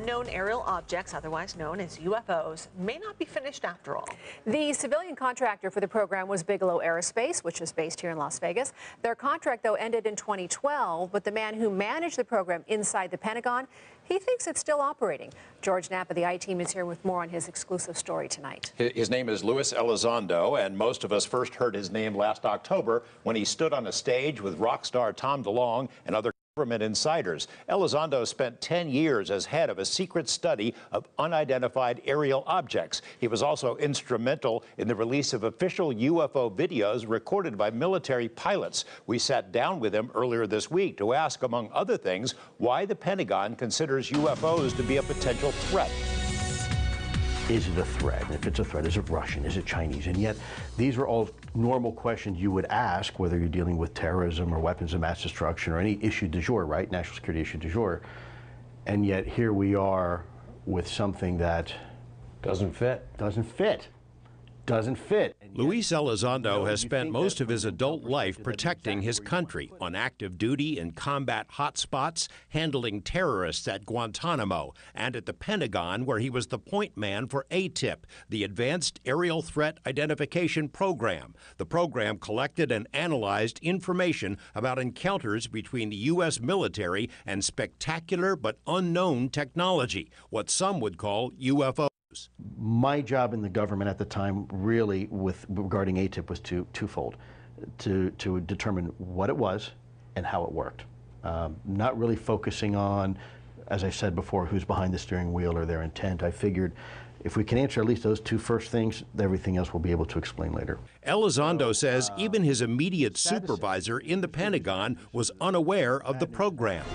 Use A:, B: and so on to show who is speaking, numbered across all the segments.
A: unknown aerial objects, otherwise known as UFOs, may not be finished after all.
B: The civilian contractor for the program was Bigelow Aerospace, which is based here in Las Vegas. Their contract, though, ended in 2012, but the man who managed the program inside the Pentagon, he thinks it's still operating. George Knapp of the I-Team is here with more on his exclusive story tonight.
C: His name is Luis Elizondo, and most of us first heard his name last October when he stood on a stage with rock star Tom DeLonge and other government insiders. Elizondo spent 10 years as head of a secret study of unidentified aerial objects. He was also instrumental in the release of official UFO videos recorded by military pilots. We sat down with him earlier this week to ask, among other things, why the Pentagon considers UFOs to be a potential threat.
D: Is it a threat? And if it's a threat, is it Russian? Is it Chinese? And yet, these are all normal questions you would ask, whether you're dealing with terrorism or weapons of mass destruction or any issue du jour, right? National security issue du jour. And yet, here we are with something that doesn't fit.
C: Luis Elizondo has spent most of his adult life protecting his country, on active duty in combat hotspots, handling terrorists at Guantanamo, and at the Pentagon, where he was the point man for ATIP, the Advanced Aerial Threat Identification Program. The program collected and analyzed information about encounters between the U.S. military and spectacular but unknown technology, what some would call UFOs.
D: My job in the government at the time, really, regarding ATIP, was twofold: to determine what it was and how it worked. Not really focusing on, as I said before, who's behind the steering wheel or their intent. I figured if we can answer at least those two first things, everything else we'll be able to explain later.
C: Elizondo says even his immediate supervisor in the Pentagon was unaware of the program.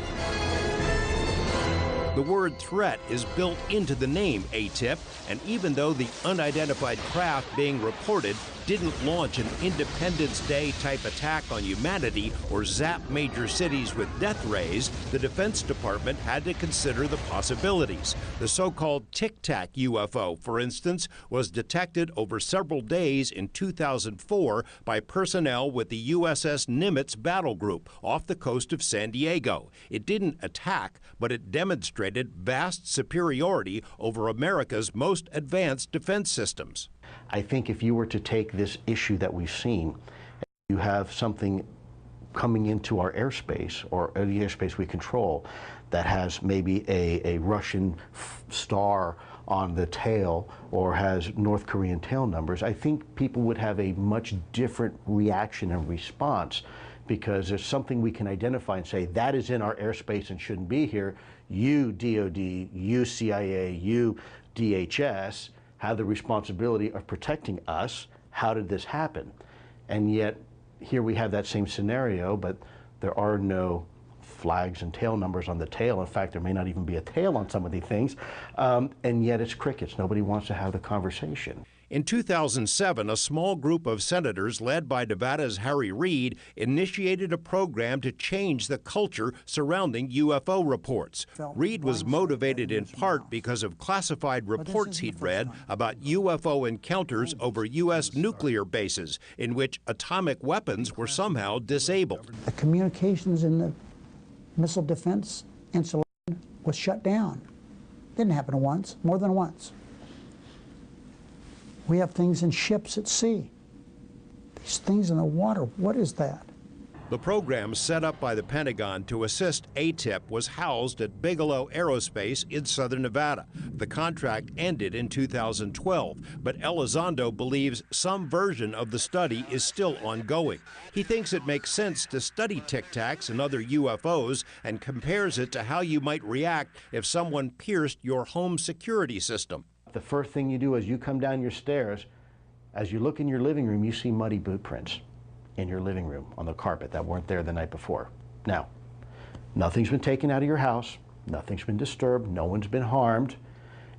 C: The word threat is built into the name ATIP, and even though the unidentified craft being reported didn't launch an Independence Day type attack on humanity or zap major cities with death rays, the Defense Department had to consider the possibilities. The so-called Tic Tac UFO, for instance, was detected over several days in 2004 by personnel with the USS Nimitz battle group off the coast of San Diego. It didn't attack, but it demonstrated vast superiority over America's most advanced defense systems.
D: I think if you were to take this issue that we've seen, you have something coming into our airspace, or the airspace we control, that has maybe a Russian star on the tail or has North Korean tail numbers, I think people would have a much different reaction and response, because there's something we can identify and say, that is in our airspace and shouldn't be here. You DOD, you CIA, you DHS have the responsibility of protecting us. How did this happen? And yet, here we have that same scenario, but there are no flags and tail numbers on the tail. In fact, there may not even be a tail on some of these things. And yet it's crickets. Nobody wants to have the conversation.
C: In 2007, a small group of senators led by Nevada's Harry Reid initiated a program to change the culture surrounding UFO reports. Reid was motivated in part because of classified reports he'd read about UFO encounters over U.S. nuclear bases in which atomic weapons were somehow disabled.
E: The communications in the missile defense installation was shut down. Didn't happen once, more than once. We have things in ships at sea. These things in the water, what is that?
C: The program set up by the Pentagon to assist ATIP was housed at Bigelow Aerospace in southern Nevada. The contract ended in 2012, but Elizondo believes some version of the study is still ongoing. He thinks it makes sense to study Tic Tacs and other UFOs and compares it to how you might react if someone pierced your home security system.
D: The first thing you do as you come down your stairs, as you look in your living room, you see muddy boot prints in your living room on the carpet that weren't there the night before. Now, nothing's been taken out of your house, nothing's been disturbed, no one's been harmed,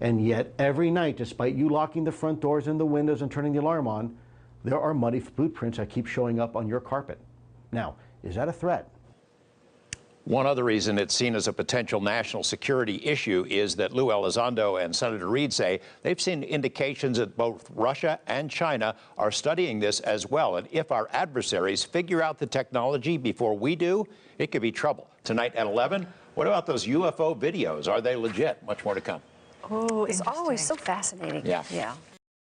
D: and yet every night, despite you locking the front doors and the windows and turning the alarm on, there are muddy boot prints that keep showing up on your carpet. Now, is that a threat?
F: One other reason it's seen as a potential national security issue is that Lou Elizondo and Senator Reid say they've seen indications that both Russia and China are studying this as well. And if our adversaries figure out the technology before we do, it could be trouble. Tonight at 11, what about those UFO videos? Are they legit? Much more to come.
B: Oh, it's always so fascinating.
F: Yeah.
B: Yeah.